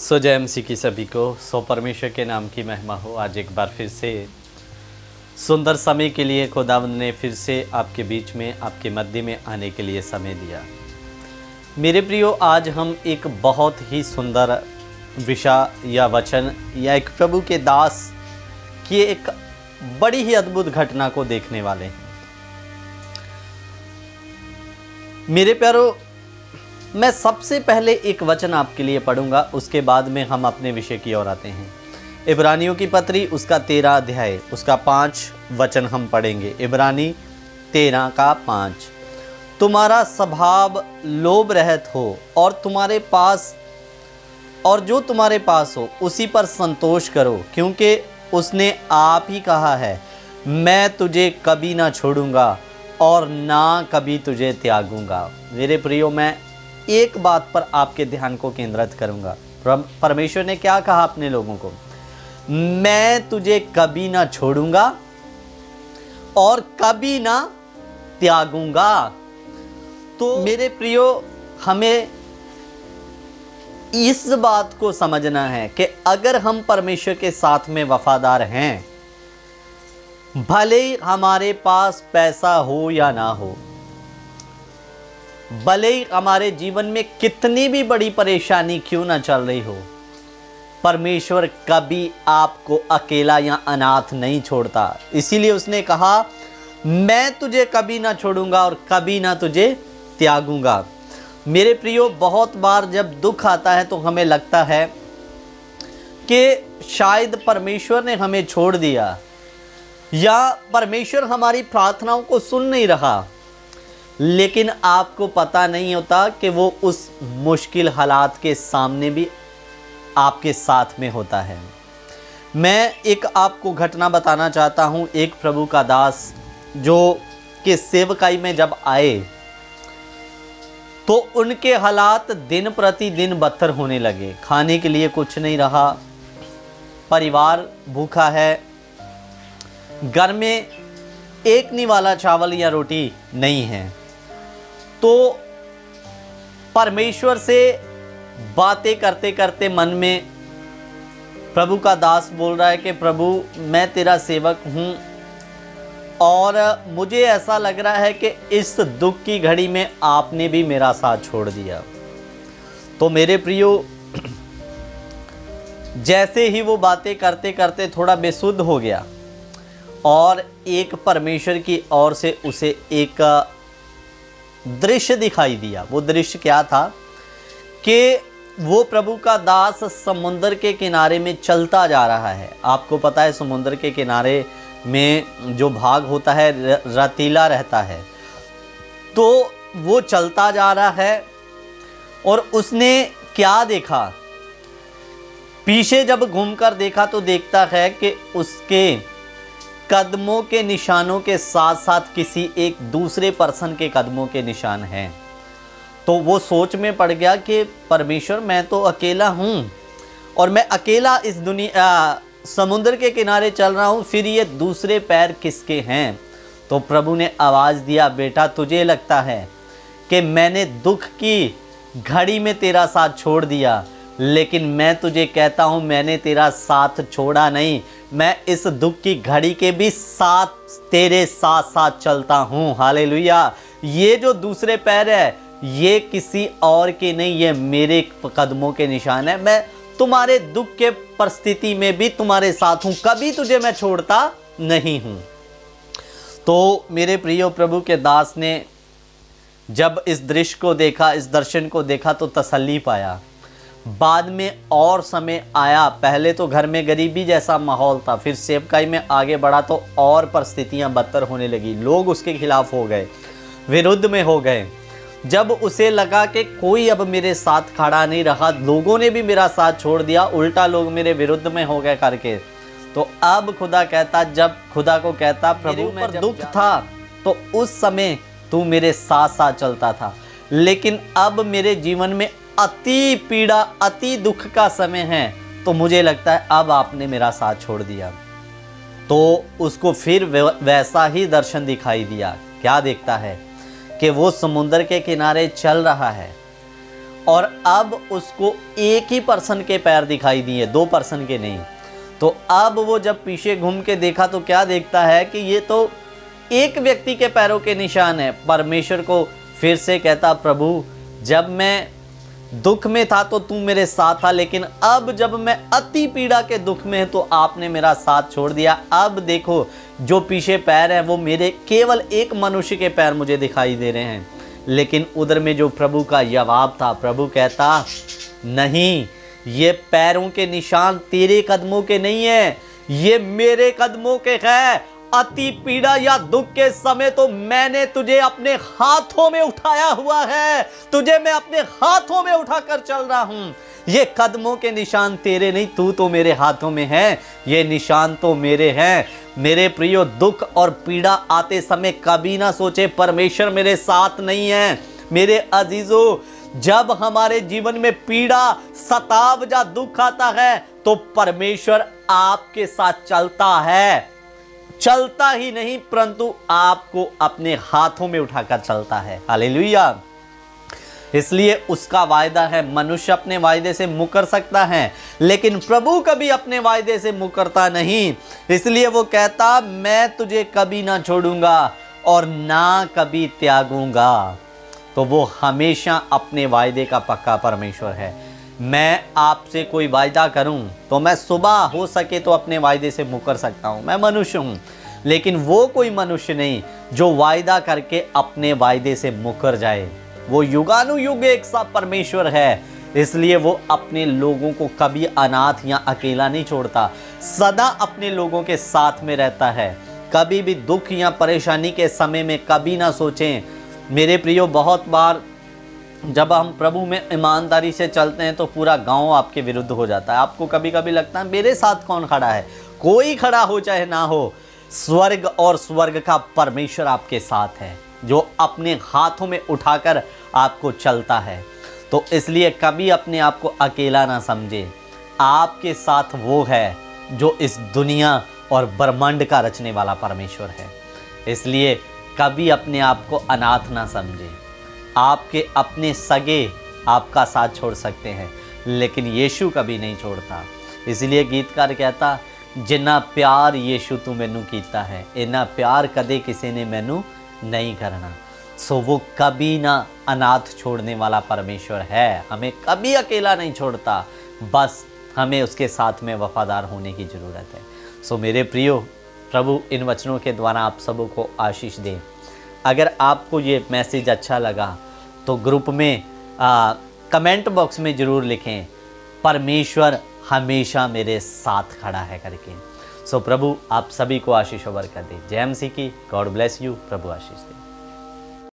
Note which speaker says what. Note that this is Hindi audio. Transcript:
Speaker 1: जय मसीह की सभी को। परमेश्वर के नाम की महिमा हो। आज एक बार फिर से सुंदर समय के लिए खुदावंद ने फिर से आपके बीच में, आपके मध्य में आने के लिए समय दिया। मेरे प्रियो, आज हम एक बहुत ही सुंदर विषय या वचन या एक प्रभु के दास की एक बड़ी ही अद्भुत घटना को देखने वाले हैं। मेरे प्यारो, मैं सबसे पहले एक वचन आपके लिए पढ़ूंगा, उसके बाद में हम अपने विषय की ओर आते हैं। इब्रानियों की पत्री उसका 13 अध्याय उसका 5 वचन हम पढ़ेंगे। इब्रानी 13 का 5। तुम्हारा स्वभाव लोभ रहित हो और जो तुम्हारे पास हो उसी पर संतोष करो, क्योंकि उसने आप ही कहा है, मैं तुझे कभी ना छोड़ूंगा और ना कभी तुझे त्यागूंगा। मेरे प्रियो, मैं एक बात पर आपके ध्यान को केंद्रित करूंगा। परमेश्वर ने क्या कहा अपने लोगों को? मैं तुझे कभी ना छोड़ूंगा और कभी ना त्यागूंगा। तो मेरे प्रियो, हमें इस बात को समझना है कि अगर हम परमेश्वर के साथ में वफादार हैं, भले ही हमारे पास पैसा हो या ना हो, भले ही हमारे जीवन में कितनी भी बड़ी परेशानी क्यों ना चल रही हो, परमेश्वर कभी आपको अकेला या अनाथ नहीं छोड़ता। इसीलिए उसने कहा, मैं तुझे कभी ना छोड़ूंगा और कभी ना तुझे त्यागूंगा। मेरे प्रियो, बहुत बार जब दुख आता है तो हमें लगता है कि शायद परमेश्वर ने हमें छोड़ दिया या परमेश्वर हमारी प्रार्थनाओं को सुन नहीं रहा, लेकिन आपको पता नहीं होता कि वो उस मुश्किल हालात के सामने भी आपके साथ में होता है। मैं एक आपको घटना बताना चाहता हूँ। एक प्रभु का दास जो कि सेवकाई में जब आए तो उनके हालात दिन प्रतिदिन बदतर होने लगे। खाने के लिए कुछ नहीं रहा, परिवार भूखा है, घर में एक निवाला चावल या रोटी नहीं है। तो परमेश्वर से बातें करते करते मन में प्रभु का दास बोल रहा है कि प्रभु, मैं तेरा सेवक हूँ और मुझे ऐसा लग रहा है कि इस दुख की घड़ी में आपने भी मेरा साथ छोड़ दिया। तो मेरे प्रियो, जैसे ही वो बातें करते करते थोड़ा बेसुध हो गया और एक परमेश्वर की ओर से उसे एक दृश्य दिखाई दिया। वो दृश्य क्या था कि वो प्रभु का दास समुद्र के किनारे में चलता जा रहा है। आपको पता है, समुद्र के किनारे में जो भाग होता है रतीला रहता है। तो वो चलता जा रहा है और उसने क्या देखा? पीछे जब घूमकर देखा तो देखता है कि उसके कदमों के निशानों के साथ साथ किसी एक दूसरे पर्सन के कदमों के निशान हैं। तो वो सोच में पड़ गया कि परमेश्वर, मैं तो अकेला हूँ और मैं अकेला इस समुद्र के किनारे चल रहा हूँ, फिर ये दूसरे पैर किसके हैं? तो प्रभु ने आवाज़ दिया, बेटा, तुझे लगता है कि मैंने दुख की घड़ी में तेरा साथ छोड़ दिया, लेकिन मैं तुझे कहता हूँ, मैंने तेरा साथ छोड़ा नहीं। मैं इस दुख की घड़ी के भी साथ तेरे साथ साथ चलता हूँ। हालेलुया। ये जो दूसरे पैर है, ये किसी और के नहीं, ये मेरे कदमों के निशान है। मैं तुम्हारे दुख के परिस्थिति में भी तुम्हारे साथ हूँ, कभी तुझे मैं छोड़ता नहीं हूँ। तो मेरे प्रियो, प्रभु के दास ने जब इस दृश्य को देखा, इस दर्शन को देखा, तो तसल्ली पाया। बाद में और समय आया, पहले तो घर में गरीबी जैसा माहौल था, फिर सेवकाई में आगे बढ़ा तो और परिस्थितियां बदतर होने लगी। लोग उसके खिलाफ हो गए, विरुद्ध में हो गए। जब उसे लगा कि कोई अब मेरे साथ खड़ा नहीं रहा, लोगों ने भी मेरा साथ छोड़ दिया, उल्टा लोग मेरे विरुद्ध में हो गए करके, तो अब खुदा को कहता, प्रभु मेरे ऊपर दुख था तो उस समय तू मेरे साथ साथ चलता था, लेकिन अब मेरे जीवन में अति पीड़ा, अति दुख का समय है, तो मुझे लगता है अब आपने मेरा साथ छोड़ दिया। तो उसको फिर वैसा ही दर्शन दिखाई दिया। क्या देखता है कि वो समुद्र के किनारे चल रहा है और अब उसको एक ही पर्सन के पैर दिखाई दिए, 2 पर्सन के नहीं। तो अब वो जब पीछे घूम के देखा तो क्या देखता है कि ये तो एक व्यक्ति के पैरों के निशान है। परमेश्वर को फिर से कहता, प्रभु जब मैं दुख में था तो तू मेरे साथ था, लेकिन अब जब मैं अति पीड़ा के दुख में तो आपने मेरा साथ छोड़ दिया। अब देखो जो पीछे पैर है वो मेरे केवल एक मनुष्य के पैर मुझे दिखाई दे रहे हैं। लेकिन उधर में जो प्रभु का जवाब था, प्रभु कहता, नहीं, ये पैरों के निशान तेरे कदमों के नहीं है, ये मेरे कदमों के है। अति पीड़ा या दुख के समय तो मैंने तुझे अपने हाथों में उठाया हुआ है, तुझे मैं अपने हाथों में उठाकर चल रहा हूं। ये कदमों के निशान तेरे नहीं, तू तो मेरे हाथों में है, ये निशान तो मेरे हैं। मेरे प्रियो, दुख और पीड़ा आते समय कभी ना सोचे परमेश्वर मेरे साथ नहीं है। मेरे अजीजों, जब हमारे जीवन में पीड़ा, सताव या दुख आता है तो परमेश्वर आपके साथ चलता है। चलता ही नहीं परंतु आपको अपने हाथों में उठाकर चलता है। हालेलुया। इसलिए उसका वायदा है। मनुष्य अपने वायदे से मुकर सकता है लेकिन प्रभु कभी अपने वायदे से मुकरता नहीं। इसलिए वो कहता, मैं तुझे कभी ना छोड़ूंगा और ना कभी त्यागूंगा। तो वो हमेशा अपने वायदे का पक्का परमेश्वर है। मैं आपसे कोई वायदा करूं तो मैं सुबह हो सके तो अपने वायदे से मुकर सकता हूं, मैं मनुष्य हूं। लेकिन वो कोई मनुष्य नहीं जो वायदा करके अपने वायदे से मुकर जाए। वो युगानुयुग एक सा परमेश्वर है। इसलिए वो अपने लोगों को कभी अनाथ या अकेला नहीं छोड़ता, सदा अपने लोगों के साथ में रहता है। कभी भी दुख या परेशानी के समय में कभी ना सोचें। मेरे प्रियो, बहुत बार जब हम प्रभु में ईमानदारी से चलते हैं तो पूरा गांव आपके विरुद्ध हो जाता है। आपको कभी कभी लगता है मेरे साथ कौन खड़ा है। कोई खड़ा हो चाहे ना हो, स्वर्ग और स्वर्ग का परमेश्वर आपके साथ है जो अपने हाथों में उठाकर आपको चलता है। तो इसलिए कभी अपने आप को अकेला ना समझे। आपके साथ वो है जो इस दुनिया और ब्रह्मांड का रचने वाला परमेश्वर है। इसलिए कभी अपने आप को अनाथ ना समझे। आपके अपने सगे आपका साथ छोड़ सकते हैं लेकिन यीशु कभी नहीं छोड़ता। इसलिए गीतकार कहता, जिन्ना प्यार यीशु तू मैनू कीता है, इन्ना प्यार कदे किसी ने मैनू नहीं करना। सो वो कभी ना अनाथ छोड़ने वाला परमेश्वर है। हमें कभी अकेला नहीं छोड़ता, बस हमें उसके साथ में वफादार होने की ज़रूरत है। सो मेरे प्रियो, प्रभु इन वचनों के द्वारा आप सबों को आशीष दें। अगर आपको ये मैसेज अच्छा लगा तो ग्रुप में कमेंट बॉक्स में ज़रूर लिखें, परमेश्वर हमेशा मेरे साथ खड़ा है करके। सो प्रभु आप सभी को आशीष और बरकत दे। जय मसीह की। God bless you. Prabhu Ashish they.